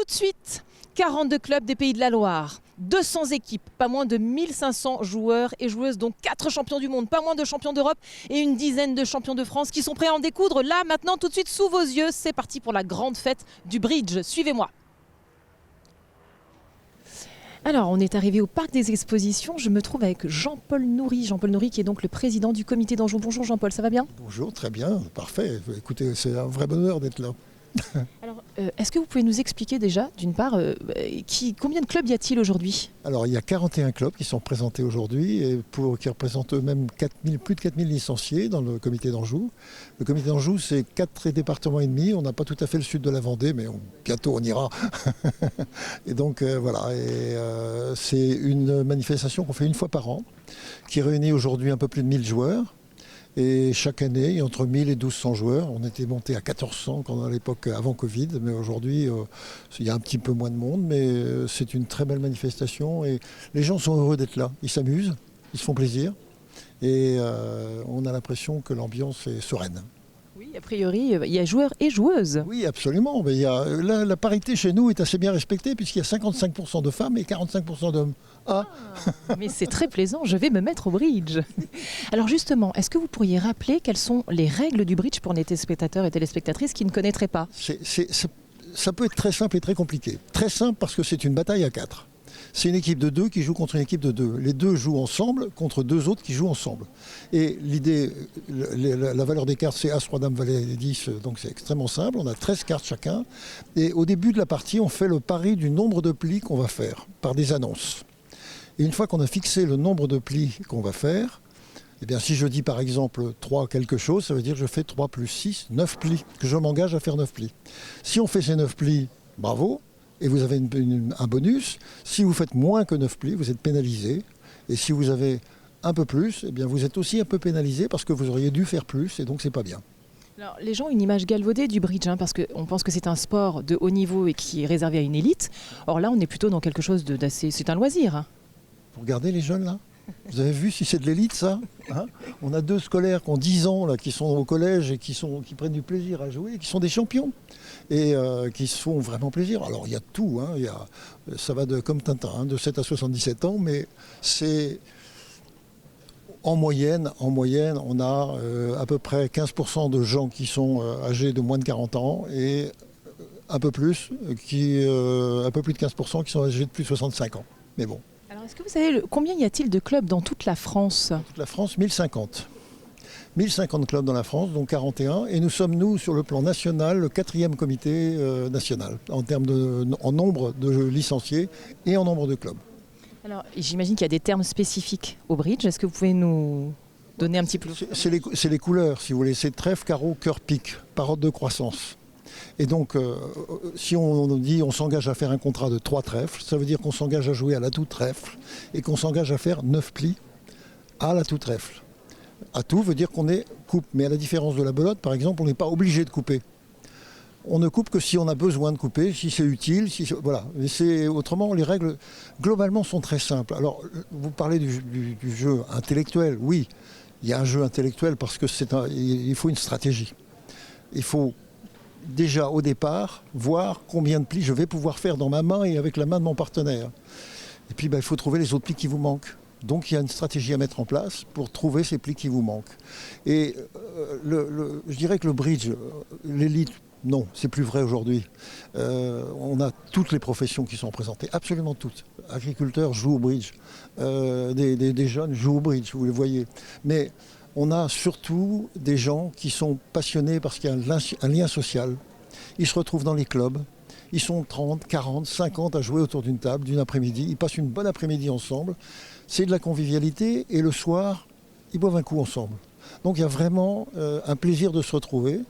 de suite, 42 clubs des Pays de la Loire, 200 équipes, pas moins de 1500 joueurs et joueuses, dont 4 champions du monde, pas moins de champions d'Europe et une dizaine de champions de France qui sont prêts à en découdre là, maintenant, tout de suite, sous vos yeux. C'est parti pour la grande fête du bridge. Suivez-moi. Alors, on est arrivé au Parc des Expositions. Je me trouve avec Jean-Paul Nourry. Jean-Paul Nourry qui est donc le président du comité d'Anjou. Bonjour Jean-Paul, ça va bien? Bonjour, très bien, parfait. Écoutez, c'est un vrai bonheur d'être là. Alors, est-ce que vous pouvez nous expliquer déjà, d'une part, combien de clubs y a-t-il aujourd'hui? Alors, il y a 41 clubs qui sont présentés aujourd'hui et qui représentent eux-mêmes plus de 4000 licenciés dans le comité d'Anjou. Le comité d'Anjou, c'est 4 départements et demi. On n'a pas tout à fait le sud de la Vendée, mais bientôt on ira. Et donc, voilà. C'est une manifestation qu'on fait une fois par an, qui réunit aujourd'hui un peu plus de 1000 joueurs. Et chaque année, il y a entre 1000 et 1200 joueurs. On était monté à 1400 à l'époque avant Covid, mais aujourd'hui, il y a un petit peu moins de monde, mais c'est une très belle manifestation et les gens sont heureux d'être là. Ils s'amusent, ils se font plaisir et on a l'impression que l'ambiance est sereine. Oui, a priori, il y a joueurs et joueuses. Oui, absolument. Mais la parité chez nous est assez bien respectée puisqu'il y a 55% de femmes et 45% d'hommes. Mais c'est très plaisant, je vais me mettre au bridge. Alors justement, est-ce que vous pourriez rappeler quelles sont les règles du bridge pour les téléspectateurs et téléspectatrices qui ne connaîtraient pas? Ça peut être très simple et très compliqué. Très simple parce que c'est une bataille à 4. C'est une équipe de 2 qui joue contre une équipe de 2. Les 2 jouent ensemble contre 2 autres qui jouent ensemble. Et l'idée, la valeur des cartes, c'est As, Roi, Dame, Valet, 10. Donc c'est extrêmement simple. On a 13 cartes chacun. Et au début de la partie, on fait le pari du nombre de plis qu'on va faire par des annonces. Et une fois qu'on a fixé le nombre de plis qu'on va faire, eh bien, si je dis par exemple 3 quelque chose, ça veut dire que je fais 3 plus 6, 9 plis, que je m'engage à faire 9 plis. Si on fait ces 9 plis, bravo, et vous avez un bonus. Si vous faites moins que 9 plis, vous êtes pénalisé. Et si vous avez un peu plus, eh bien, vous êtes aussi un peu pénalisé parce que vous auriez dû faire plus, et donc c'est pas bien. Alors, les gens ont une image galvaudée du bridge, parce qu'on pense que c'est un sport de haut niveau et qui est réservé à une élite. Or là, on est plutôt dans quelque chose d'assez... C'est un loisir. Vous regardez les jeunes là? Vous avez vu si c'est de l'élite ça, On a 2 scolaires qui ont 10 ans là, qui sont au collège et qui prennent du plaisir à jouer, et qui sont des champions et qui se font vraiment plaisir. Alors il y a tout, ça va comme Tintin, de 7 à 77 ans, mais c'est en moyenne on a à peu près 15% de gens qui sont âgés de moins de 40 ans et un peu plus, un peu plus de 15% qui sont âgés de plus de 65 ans. Mais bon. Alors, est-ce que vous savez combien y a-t-il de clubs dans toute la France? Dans toute la France, 1050. 1050 clubs dans la France, dont 41. Et nous sommes, sur le plan national, le 4e comité national, en nombre de licenciés et en nombre de clubs. Alors, j'imagine qu'il y a des termes spécifiques au bridge. Est-ce que vous pouvez nous donner un petit peu? C'est les couleurs, si vous voulez. C'est trèfle, carreau, cœur, pique, par ordre de croissance. Et donc, si on dit on s'engage à faire un contrat de 3 trèfles, ça veut dire qu'on s'engage à jouer à l'atout trèfle et qu'on s'engage à faire 9 plis à l'atout trèfle. Atout veut dire qu'on est coupe, mais à la différence de la belote, par exemple, on n'est pas obligé de couper. On ne coupe que si on a besoin de couper, si c'est utile, voilà. Mais autrement, les règles, globalement, sont très simples. Alors, vous parlez du jeu intellectuel, oui, il y a un jeu intellectuel parce que il faut une stratégie. Il faut déjà au départ voir combien de plis je vais pouvoir faire dans ma main et avec la main de mon partenaire. Et puis il faut trouver les autres plis qui vous manquent. Donc il y a une stratégie à mettre en place pour trouver ces plis qui vous manquent. Et je dirais que le bridge, l'élite, non, c'est plus vrai aujourd'hui. On a toutes les professions qui sont représentées, absolument toutes. Agriculteurs jouent au bridge, des jeunes jouent au bridge, vous les voyez. Mais on a surtout des gens qui sont passionnés parce qu'il y a un lien social. Ils se retrouvent dans les clubs. Ils sont 30, 40, 50 à jouer autour d'une table d'une après-midi. Ils passent une bonne après-midi ensemble. C'est de la convivialité et le soir, ils boivent un coup ensemble. Donc il y a vraiment un plaisir de se retrouver.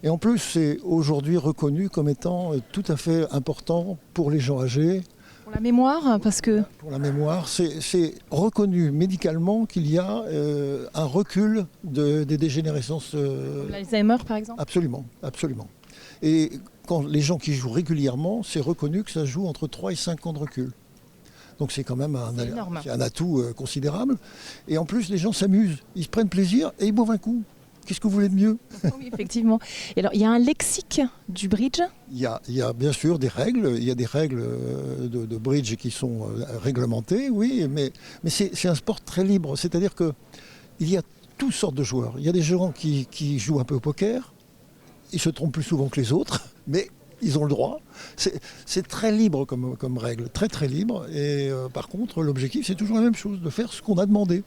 Et en plus, c'est aujourd'hui reconnu comme étant tout à fait important pour les gens âgés. Pour la mémoire, parce que... Pour la mémoire, c'est reconnu médicalement qu'il y a un recul des dégénérescences. L'Alzheimer, par exemple? Absolument, absolument. Et quand les gens qui jouent régulièrement, c'est reconnu que ça joue entre 3 et 5 ans de recul. Donc c'est quand même un atout considérable. Et en plus, les gens s'amusent, ils se prennent plaisir et ils boivent un coup. Qu'est-ce que vous voulez de mieux? Oui, effectivement. Et alors, il y a un lexique du bridge? Il y a bien sûr des règles, il y a des règles de bridge qui sont réglementées, oui, mais c'est un sport très libre, c'est-à-dire qu'il y a toutes sortes de joueurs. Il y a des gens qui jouent un peu au poker, ils se trompent plus souvent que les autres, mais ils ont le droit. C'est très libre comme règle, très très libre, et par contre l'objectif c'est toujours la même chose, de faire ce qu'on a demandé.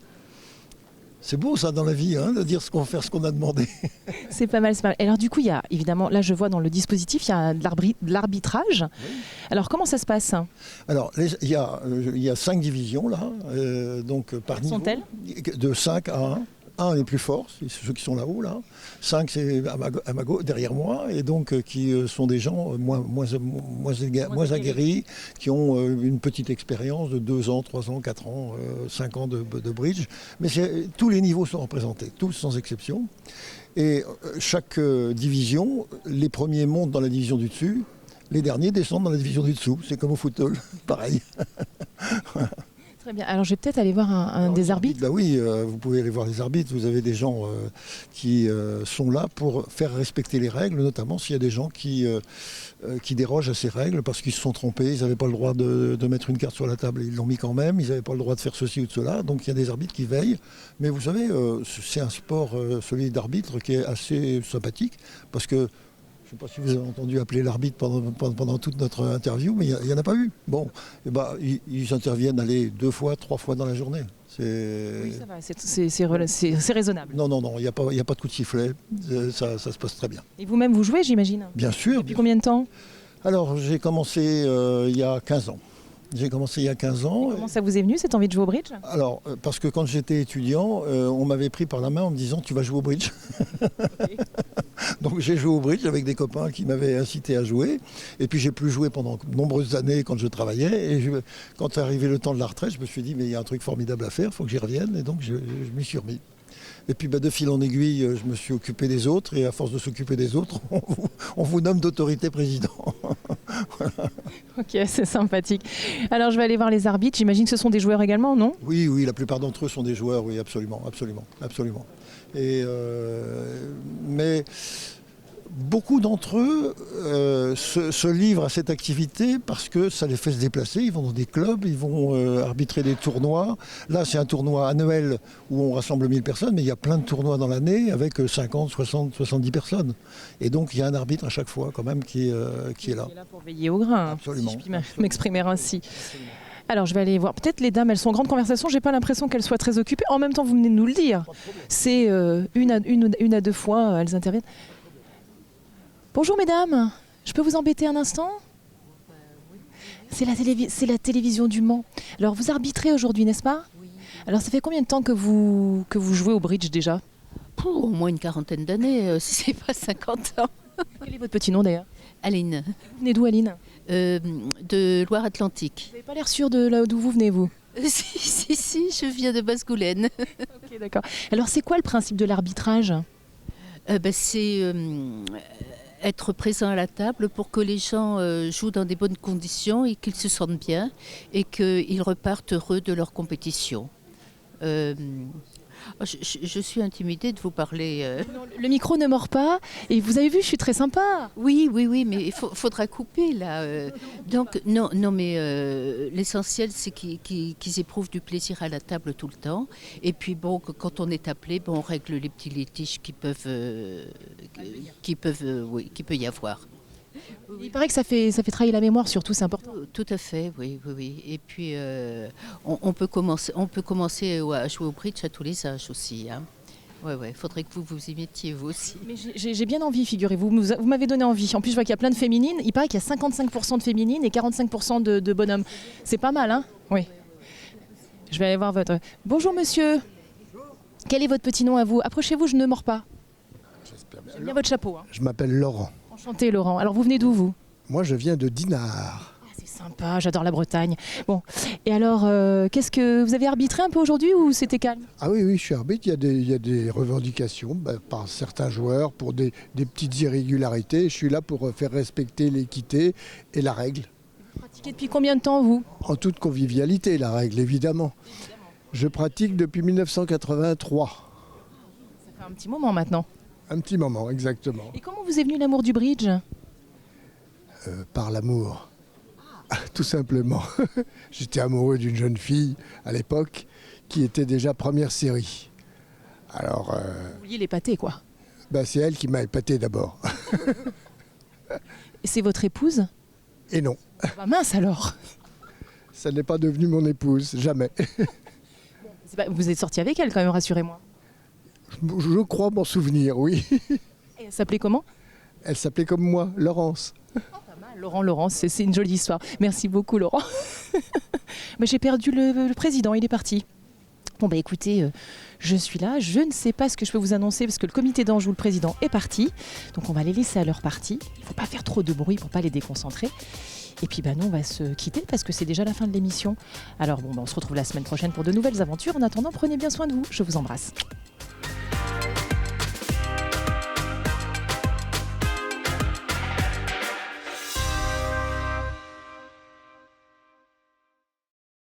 C'est beau ça dans la vie, hein, de dire faire ce qu'on a demandé. C'est pas mal, c'est pas mal. Et alors du coup, il y a évidemment, là je vois dans le dispositif, il y a de l'arbitrage. Oui. Alors comment ça se passe? Alors il y a 5 divisions là, donc par niveau. Sont-elles? De 5 à 1. 1 est plus fort, c'est ceux qui sont là-haut, là. 5 c'est à ma gauche, derrière moi, et donc qui sont des gens moins aguerris, qui ont une petite expérience de 2 ans, 3 ans, 4 ans, 5 ans de bridge. Mais tous les niveaux sont représentés, tous sans exception. Et chaque division, les premiers montent dans la division du dessus, les derniers descendent dans la division du dessous. C'est comme au football, pareil. Très bien. Alors je vais peut-être aller voir un des arbitres. Bah oui, vous pouvez aller voir les arbitres. Vous avez des gens qui sont là pour faire respecter les règles, notamment s'il y a des gens qui dérogent à ces règles parce qu'ils se sont trompés. Ils n'avaient pas le droit de mettre une carte sur la table, ils l'ont mis quand même. Ils n'avaient pas le droit de faire ceci ou de cela. Donc il y a des arbitres qui veillent. Mais vous savez, c'est un sport, celui d'arbitre, qui est assez sympathique parce que je ne sais pas si vous avez entendu appeler l'arbitre pendant toute notre interview, mais il n'y en a pas eu. Bon, et ils interviennent 2 fois, 3 fois dans la journée. Oui, ça va, c'est raisonnable. Non, il n'y a pas de coup de sifflet, ça se passe très bien. Et vous-même, vous jouez, j'imagine? Bien sûr. Depuis combien de temps? Alors, j'ai commencé il y a 15 ans. J'ai commencé il y a 15 ans. Et comment ça vous est venu, cette envie de jouer au bridge? Alors, parce que quand j'étais étudiant, on m'avait pris par la main en me disant « tu vas jouer au bridge ». Donc j'ai joué au bridge avec des copains qui m'avaient incité à jouer. Et puis j'ai plus joué pendant de nombreuses années quand je travaillait. Et quand est arrivé le temps de la retraite, je me suis dit « mais il y a un truc formidable à faire, il faut que j'y revienne ». Et donc je m'y suis remis. Et puis de fil en aiguille, je me suis occupé des autres. Et à force de s'occuper des autres, on vous nomme d'autorité président. Voilà. Ok, c'est sympathique. Alors je vais aller voir les arbitres. J'imagine que ce sont des joueurs également, non? Oui, la plupart d'entre eux sont des joueurs, oui, absolument. Et mais beaucoup d'entre eux se livrent à cette activité parce que ça les fait se déplacer. Ils vont dans des clubs, ils vont arbitrer des tournois. Là, c'est un tournoi annuel où on rassemble 1000 personnes, mais il y a plein de tournois dans l'année avec 50, 60, 70 personnes. Et donc, il y a un arbitre à chaque fois quand même qui est là. Qui est là pour veiller au grain, absolument, si je puis m'exprimer ainsi. Alors, je vais aller voir. Peut-être les dames, elles sont en grande conversation. J'ai pas l'impression qu'elles soient très occupées. En même temps, vous venez de nous le dire. C'est une à 2 fois, elles interviennent. Bonjour mesdames, je peux vous embêter un instant? C'est la télévision du Mans. Alors vous arbitrez aujourd'hui, n'est-ce pas? Oui. Alors ça fait combien de temps que vous jouez au bridge déjà? Au moins une quarantaine d'années, si c'est pas 50 ans. Quel est votre petit nom d'ailleurs? Aline. Vous venez d'où, Aline? De Loire-Atlantique. Vous n'avez pas l'air sûre de là d'où vous venez, vous? Si, je viens de Basse-Goulaine. Ok, d'accord. Alors c'est quoi le principe de l'arbitrage? C'est être présent à la table pour que les gens jouent dans des bonnes conditions et qu'ils se sentent bien et qu'ils repartent heureux de leur compétition. Je suis intimidée de vous parler. Non, le micro ne mord pas et vous avez vu, je suis très sympa. Oui, mais il faudra couper là. Donc non, mais l'essentiel c'est qu'ils éprouvent du plaisir à la table tout le temps. Et puis bon, quand on est appelé, on règle les petits litiges qui peut y avoir. Il paraît que ça fait travailler la mémoire surtout, c'est important. Tout à fait, oui. Et puis on peut commencer à jouer au bridge à tous les âges aussi. Hein. Ouais, faudrait que vous y mettiez vous aussi. Mais j'ai bien envie, figurez-vous. Vous m'avez donné envie. En plus, je vois qu'il y a plein de féminines. Il paraît qu'il y a 55% de féminines et 45% de bonhommes. C'est pas mal, hein? Oui. Je vais aller voir votre... Bonjour monsieur. Quel est votre petit nom à vous? Approchez-vous, je ne mords pas. J'aime bien votre chapeau. Hein. Je m'appelle Laurent. Enchanté Laurent. Alors vous venez d'où vous? Moi je viens de Dinard. Ah, c'est sympa, j'adore la Bretagne. Bon, et alors qu'est-ce que vous avez arbitré un peu aujourd'hui ou c'était calme? Ah oui, je suis arbitre. Il y a des revendications par certains joueurs pour des petites irrégularités. Je suis là pour faire respecter l'équité et la règle. Vous pratiquez depuis combien de temps vous? En toute convivialité, la règle évidemment. Je pratique depuis 1983. Ça fait Un petit moment maintenant. Un petit moment, exactement. Et comment vous est venu l'amour du bridge? Par l'amour. Tout simplement. J'étais amoureux d'une jeune fille à l'époque qui était déjà première série. Alors, Vous vouliez l'épater, quoi. c'est elle qui m'a épaté d'abord. Et c'est votre épouse? Et non, Bah mince alors. ça n'est pas devenu mon épouse, jamais. Vous êtes sorti avec elle quand même, rassurez-moi. Je crois m'en souvenir, oui. Et elle s'appelait comment? Elle s'appelait comme moi, Laurence. Laurent, c'est une jolie histoire. Merci beaucoup Laurent. Mais j'ai perdu le président, il est parti. Bon écoutez, je suis là, je ne sais pas ce que je peux vous annoncer parce que le comité d'Anjou, le président est parti. Donc on va les laisser à leur partie. Il ne faut pas faire trop de bruit pour ne pas les déconcentrer. Et puis nous on va se quitter parce que c'est déjà la fin de l'émission. Alors on se retrouve la semaine prochaine pour de nouvelles aventures. En attendant, prenez bien soin de vous. Je vous embrasse.